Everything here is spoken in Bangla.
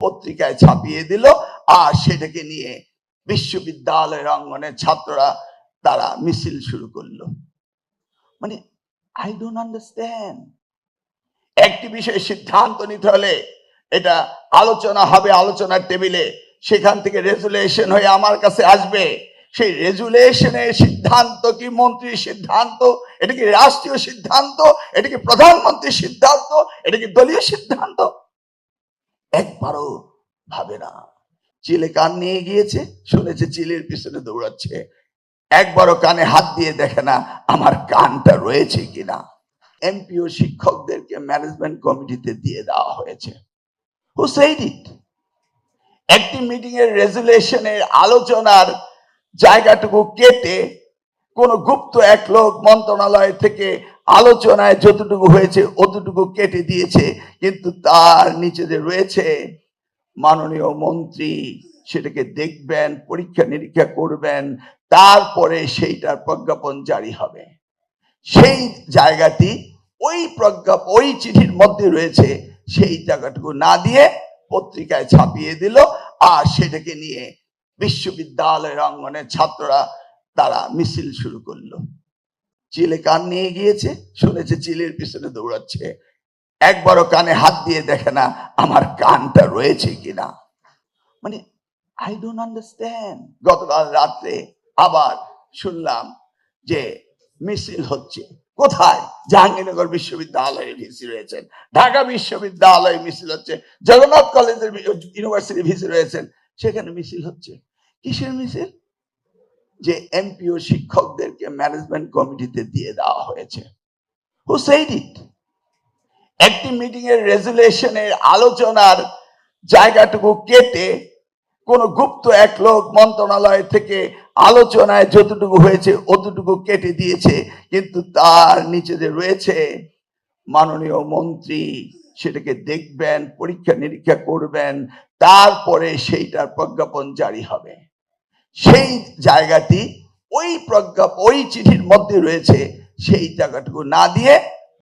পত্রিকায় ছাপিয়ে দিল, আর সেটাকে নিয়ে বিশ্ববিদ্যালয়ের অঙ্গনে ছাত্ররা তারা মিছিল শুরু করলো। মানে আই ডোন্ট আন্ডারস্ট্যান্ড। একটি বিষয়ে সিদ্ধান্ত নিতে হলে এটা আলোচনা হবে আলোচনার টেবিলে, সেখান থেকে রেজুলেশন হয়ে আমার কাছে আসবে। সেই রেজুলেশনের সিদ্ধান্ত কি মন্ত্রীর সিদ্ধান্ত, এটা কি রাষ্ট্রীয় সিদ্ধান্ত, এটা কি প্রধানমন্ত্রীর সিদ্ধান্ত, এটা কি দলীয় সিদ্ধান্ত? একবারও ভাবে না। চিলে কান নিয়ে গিয়েছে, শুনেছে চিলের পিছনে দৌড়াচ্ছে, একবারও কানে হাত দিয়ে দেখে না আমার কানটা রয়েছে কিনা। এমপি ও শিক্ষকদেরকে ম্যানেজমেন্ট কমিটিতে দিয়ে দেওয়া হয়েছে। Who said it? একটি মিটিং এর রেজুলেশনের আলোচনার জায়গাটুকু কেটে কোন গুপ্ত এক লোক মন্ত্রণালয় থেকে আলোচনায় যতটুকু হয়েছে অতটুকু কেটে দিয়েছে, কিন্তু তার নিচে যে রয়েছে মাননীয় মন্ত্রী, সেটাকে দেখবেন, পরীক্ষা নিরীক্ষা করবেন, তারপরে সেইটার প্রজ্ঞাপন জারি হবে। সেই জায়গাটি ওই চিঠির মধ্যে রয়েছে, সেই জায়গাটুকু না দিয়ে পত্রিকায় ছাপিয়ে দিল, আর সেটাকে নিয়ে বিশ্ববিদ্যালয়ের অঙ্গনে ছাত্ররা তারা মিছিল শুরু করলো। চিলে কান নিয়ে গিয়েছে, শুনেছে চিলের পিছনে দৌড়াচ্ছে, একবারও কানে হাত দিয়ে দেখে না আমার কানটা রয়েছে কিনা। মানে আই ডোন্ট আন্ডারস্ট্যান্ড। গতকাল রাত্রে আবার শুনলাম যে মিছিল হচ্ছে। কোথায়? জাহাঙ্গীরনগর বিশ্ববিদ্যালয়ে ভিসি রয়েছেন, ঢাকা বিশ্ববিদ্যালয়ে মিছিল হচ্ছে, জগন্নাথ কলেজের ইউনিভার্সিটি ভিসি রয়েছেন, সেখানে মিছিল হচ্ছে। কিসের মিছিল? যে এমপি ও শিক্ষকদেরকে ম্যানেজমেন্ট কমিটিতে দিয়ে দেওয়া হয়েছে। Who said it? একটি মিটিং এর রেজুলেশনের আলোচনার জায়গাটুকু কেটে কোন গুপ্ত এক লোক মন্ত্রণালয় থেকে আলোচনায় যতটুকু হয়েছে অতটুকু কেটে দিয়েছে, কিন্তু তার নিচে যে রয়েছে মাননীয় মন্ত্রী, সেটাকে দেখবেন, পরীক্ষা নিরীক্ষা করবেন, তারপরে সেইটার প্রজ্ঞাপন জারি হবে। সেই জায়গাটি ওই চিঠির মধ্যে রয়েছে, সেই জায়গাটুকু না দিয়ে